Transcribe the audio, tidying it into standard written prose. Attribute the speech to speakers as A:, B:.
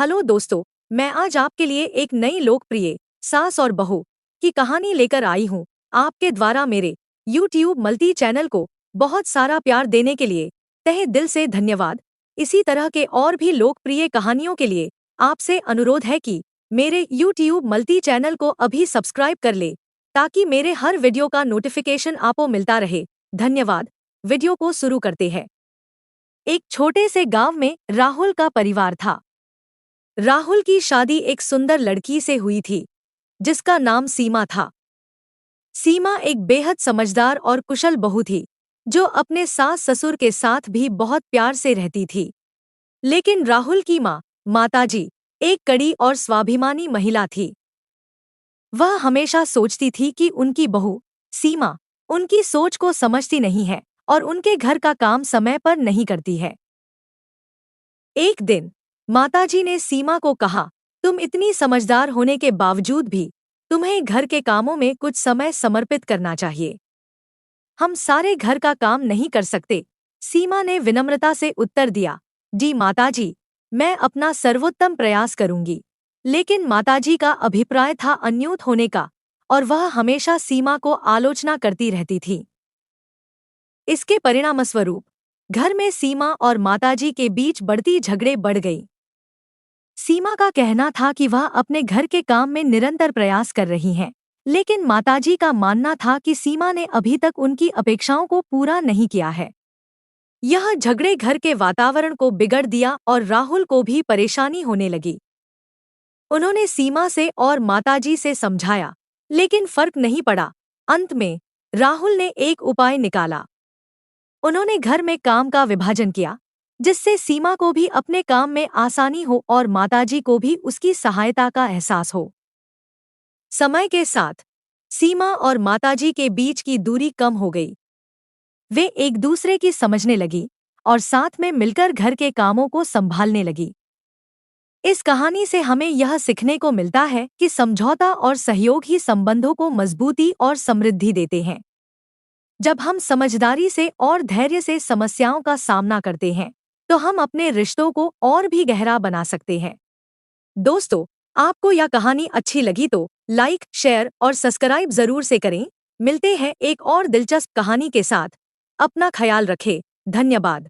A: Hello दोस्तों, मैं आज आपके लिए एक नई लोकप्रिय सास और बहू की कहानी लेकर आई हूँ। आपके द्वारा मेरे YouTube मल्टी चैनल को बहुत सारा प्यार देने के लिए तहे दिल से धन्यवाद। इसी तरह के और भी लोकप्रिय कहानियों के लिए आपसे अनुरोध है कि मेरे YouTube मल्टी चैनल को अभी सब्सक्राइब कर ले ताकि मेरे हर वीडियो का नोटिफिकेशन आपको मिलता रहे। धन्यवाद। वीडियो को शुरू करते हैं। एक छोटे से गांव में राहुल का परिवार था। राहुल की शादी एक सुंदर लड़की से हुई थी जिसका नाम सीमा था। सीमा एक बेहद समझदार और कुशल बहू थी जो अपने सास ससुर के साथ भी बहुत प्यार से रहती थी। लेकिन राहुल की माँ माताजी एक कड़ी और स्वाभिमानी महिला थी। वह हमेशा सोचती थी कि उनकी बहू सीमा उनकी सोच को समझती नहीं है और उनके घर का काम समय पर नहीं करती है। एक दिन माताजी ने सीमा को कहा, तुम इतनी समझदार होने के बावजूद भी तुम्हें घर के कामों में कुछ समय समर्पित करना चाहिए। हम सारे घर का काम नहीं कर सकते। सीमा ने विनम्रता से उत्तर दिया, जी माताजी, मैं अपना सर्वोत्तम प्रयास करूंगी। लेकिन माताजी का अभिप्राय था अन्योत होने का और वह हमेशा सीमा को आलोचना करती रहती थी। इसके परिणामस्वरूप घर में सीमा और माताजी के बीच बढ़ती झगड़े बढ़ गई। सीमा का कहना था कि वह अपने घर के काम में निरंतर प्रयास कर रही हैं, लेकिन माताजी का मानना था कि सीमा ने अभी तक उनकी अपेक्षाओं को पूरा नहीं किया है। यह झगड़े घर के वातावरण को बिगड़ दिया और राहुल को भी परेशानी होने लगी। उन्होंने सीमा से और माताजी से समझाया, लेकिन फर्क नहीं पड़ा। अंत में राहुल ने एक उपाय निकाला। उन्होंने घर में काम का विभाजन किया जिससे सीमा को भी अपने काम में आसानी हो और माताजी को भी उसकी सहायता का एहसास हो। समय के साथ सीमा और माताजी के बीच की दूरी कम हो गई। वे एक दूसरे की समझने लगी और साथ में मिलकर घर के कामों को संभालने लगी। इस कहानी से हमें यह सीखने को मिलता है कि समझौता और सहयोग ही संबंधों को मजबूती और समृद्धि देते हैं। जब हम समझदारी से और धैर्य से समस्याओं का सामना करते हैं तो हम अपने रिश्तों को और भी गहरा बना सकते हैं। दोस्तों, आपको यह कहानी अच्छी लगी तो लाइक, शेयर और सब्सक्राइब जरूर से करें। मिलते हैं एक और दिलचस्प कहानी के साथ। अपना ख्याल रखें। धन्यवाद।